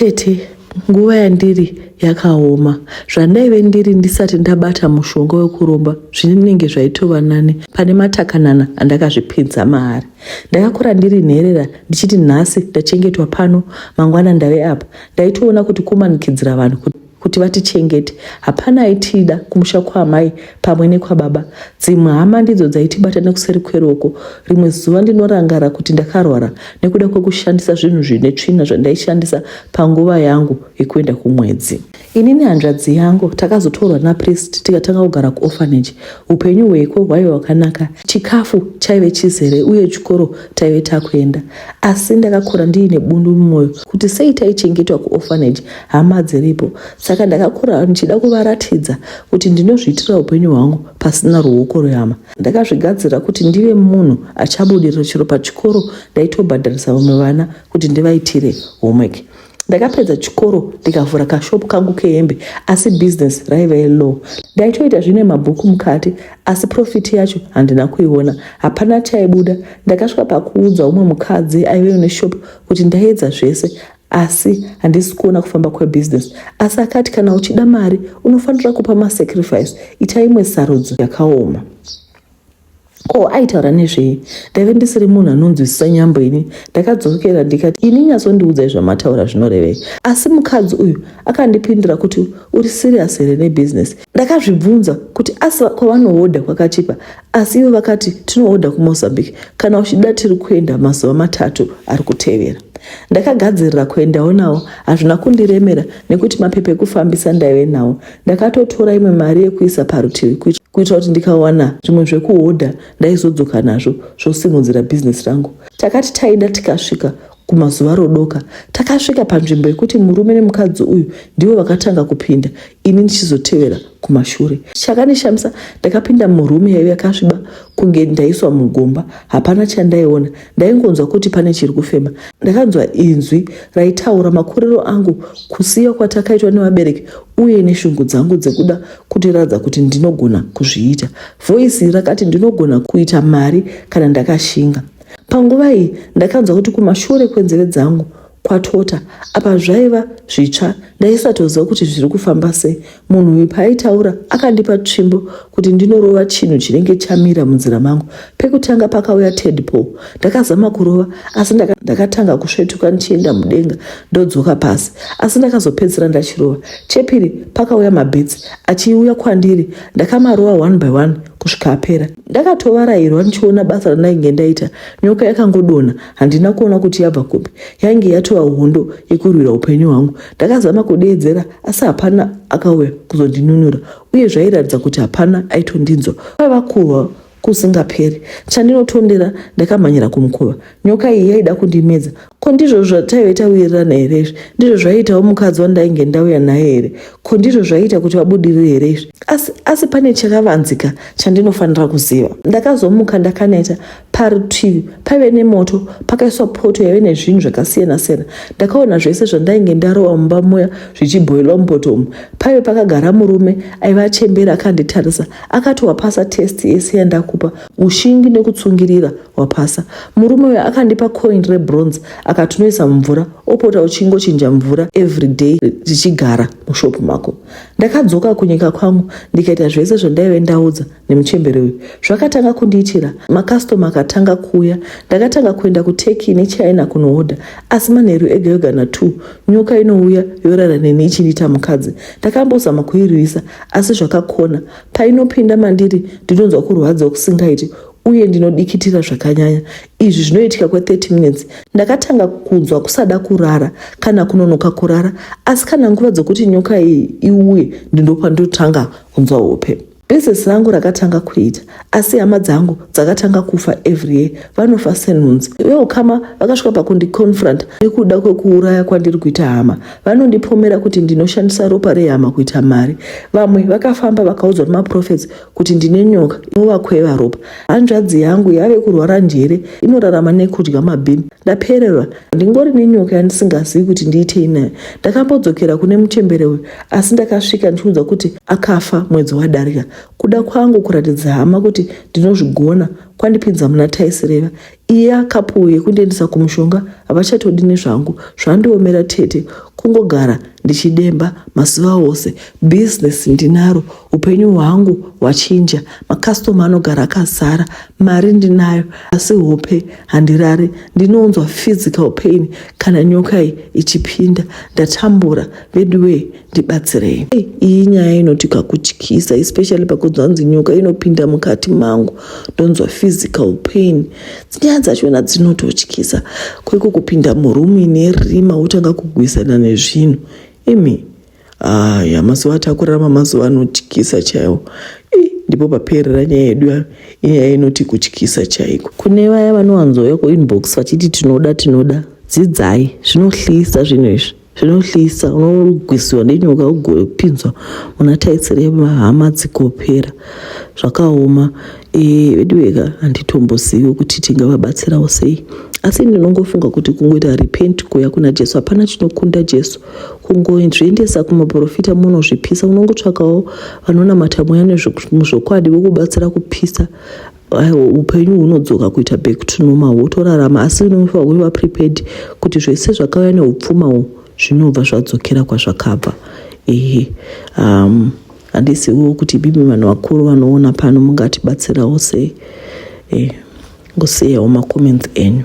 Atete, nguva yandiri yakaoma. Zvandaive ndiri ndisati ndabata mushonga wekuromba zvinenge zvaitova nani pane matakanana andakazvipinza maari. Ndakakura ndiri nherera ndichiti nhasi ndachengetwa pano, mangwana ndave apa. Ndaitoona kuti kumanikidzira vanhu kuti vatichengete. Hapana aitida kumusha kwaamai pamwe nekwababa. Dzimwe hama ndidzo dzaitibata nekuseri kweroko. Rimwe zuva ndinorangara kuti ndakarwara nekuda kwekushandisa zvinhu zvine tsvina zvandaishandisa panguva yangu yekuenda kumwedzi. Inini hanzvadzi yangu takazotorwa napriest tikatanga kugara kuorphanage. Upenyu hweko hwaive hwakanaka. Chikafu chaive chizere uye chikoro taive takuenda. Asi ndakakura ndiine bundu mumwoyo kuti sei taichengetwa kuorphanage hama dziripo. Saka ndakakura ndichida kuvaratidza kuti ndinozviitira upenyu hwangu pasina ruoko rwehama. Ndakazvigadzira kuti ndive munhu achabudirira chiro pachikoro. Ndaitobhadharisa vamwe vana kuti ndivaitire homework. Ndakapedza chikoro ndikavhura kashopu kangu kehembe, asi business raive low. Ndaitoita zvine mabhuku mukati, asi profit yacho handina kuiona. Hapana chaibuda. Ndakasvika pakuudza umwe mukadzi aive neshopu kuti ndaedza zvese, asi handisi kuona kufamba kwebusiness. Asi akati kana uchida mari unofanira kupa masacrifice, ita imwe sarudzo yakaoma. Aitaura nezvei? Ndaive ndisiri munhu anonzwisisa nyambo ini. Ndakadzokera ndikati ini nyatsondiudzai zvamataura zvinorevei. Asi mukadzi uyu akandipindura kuti uri serious here nebusiness. Ndakazvibvunza kuti asi kwavanohodha kwakachipa, asi ivo vakati tinohodha kuMozambique, kana uchida tiri kuenda mazuva 3 ari kutevera. Ndakagadzirira kuendawo nawo, hazvina kundiremera nekuti mapepe ekufambisa ndaive nawo. Ndakatotora imwe mari yekuisa parutivi kuitira kuti ndikawana zvimwe zvekuhodha ndaizodzoka nazvo zvosimudzira business rangu. Takati taida tikasvika kumazuva rodoka, takasvika panzvimbo yekuti murume nemukadzi uyu ndivo vakatanga kupinda, ini ndichizotevera kumashure. Chakandishamisa, ndakapinda murume yaive yakasviba kunge ndaiswa mugomba. Hapana chandaiona, ndaingonzwa kuti pane chiri kufema. Ndakanzwa inzwi raitaura makuriro angu, kusiya kwatakaitwa nevabereki uye neshungu dzangu dzekuda kutiradza kuti ndinogona kuzviita. Voisi rakati ndinogona kuita mari kana ndakashinga. Panguva iyi ndakanzwa kuti kumashure kwenzeve dzangu kwatota, apa zvaiva zvitsva. Ndaisatoziva kuti zviri kufamba sei. Munhu uyu paaitaura akandipa tsvimbo kuti ndinorova chinhu chinenge chamira munzira mangu. Pekutanga pakauya tadpole. Ndakazama kurova, asi ndakatanga kusvetuka ndichienda mudenga ndodzoka pasi, asi ndakazopedzera ndachirova. Chepiri pakauya mabhitsi achiuya kwandiri. Ndakamarova 1 by 1 kusvika apera. Ndakatovarairwa ndichiona basa randainge ndaita. Nyoka yakangodonha, handina kuona kuti yabva kupi. Yainge yatova hondo yekurwira upenyu hwangu. Ndakazama kudeedzera, asi hapana akauya kuzondinunura, uye zvairatidza kuti hapana aitondinzwa. Kwaiva kurwa kusingaperi. Chandinotondera ndakamhanyira kumukova. Nyoka iyi yaida kundimedza. Ko ndizvo zvataive tawirirana here izvi? Ndizvo zvaiitawo mukadzi wandainge ndauya naye here? Ko ndizvo zvaiita kuti vabudirire here izvi? Asi pane chakavanzika chandinofanira kuziva. Ndakazomuka ndakaneta. Parutivi paive nemoto, pakaiswa poto yaive nezvinhu zvakasiyana-siyana. Ndakaona zvese zvandainge ndarova mumba muya zvichibhoilwa mupoto umu. Paive pakagara murume aiva achembera akanditarisa. Akati wapasa test yese yandakupa, ushingi nekutsungirira wapasa. Murume uyu akandipa coin rebronze akatunoisa mumvura, opota uchingochinja mvura everyday tichigara mushopu mako. Ndakadzoka kunyika kwangu ndikaita zvese zvandaive ndaudza nemuchemberi uyu. Zvakatanga kundiitira, makastoma akatanga kuuya. Ndakatanga kuenda kuTurkey neChina kunohodha, asi manheru ega ega na2 nyoka inouya yorara neni ichindiita mukadzi. Ndakambozama kuirwisa, asi zvakakona. Painopinda mandiri ndinonzwa kurwadza kusingaiti uye ndinodikitira zvakanyanya. Izvi zvinoitika kwe30 minutes. Ndakatanga kunzwa kusada kurara kana kunonoka kurara, asi kana nguva dzokuti nyoka iyi iuye ndinopandotanga kunzwa hope. Business rangu rakatanga kuita, asi hama dzangu dzakatanga kufa every year. Vanofa senhunzi. Veukama vakasvika pakundiconfront nekuda kwekuuraya kwandiri kuita hama. Vanondipomera kuti ndinoshandisa ropa rehama kuita mari. Vamwe vakafamba vakaudzwa nemaprofits kuti ndine nyoka inovakweva ropa. Hanzvadzi yangu yave kurwara njere, inorarama nekudya mabhini. Ndapererwa, ndingori nenyoka yandisingazivi kuti ndiitei nayo. Ndakambodzokera kune muchembere uyu, asi ndakasvika ndichiudzwa kuti akafa mwedzi wadarika. Kuda kwangu kuratidza hama kuti ndinozvigona kwandipinza muna taisireva iya kapu yekundiendesa kumushonga havachatodi nezvangu zvandiomera tete kungogara ndichidemba mazuva ose. Bhizinesi ndinaro, upenyu hwangu hwachinja, makastoma anogara akazara, mari ndinayo asi hope handirare, ndinounzwa physical pain kana nyoka ichipinda, ndatambura, veduwe ndibatsirei. Iyi nyaya inoti kakutyisa, especially pakunzwanzi nyoka inopinda mukati mangu ndonzwa physical pain. Nyaya dzachona dzinototyisa, kweko kupinda murumu ine rima wotanga kugwisana nezvinhu. Mazuva atakurarama mazuva anotyisa chaiwo. Ndipo paperera nyaya yedu inyaya inoti kutyisa chaiko. Kune vaya vanowanzouya kuinbox vachiti tinoda dzidzai, zvinohlisa zvinhu izvi, zvinohlisa. Unogwisiwa nenyoka ugopinzwa muna taisireva, hama dzikopera zvakaoma. Veduweka handitombozivi kuti tingavabatsirawo sei, asi ndinongofunga kuti kungoita repent kuya kuna Jesu hapana chinokunda Jesu. Kungoendesa kumaprofita munozvipisa, unongotsvakawo vanonamata mweya nezvokwadi vokubatsira kupisa, upenyu hunodzoka kuita back to normal, wotorarama. Asi unofanira kuva prepared kuti zvese zvakauya neupfuma zvinobva zvadzokera kwazvakabva. Handisiwo kuti bibi vanhu vakuru vanoona pano mungatibatsirawo sei. Ngosiyawo makomenti enyu.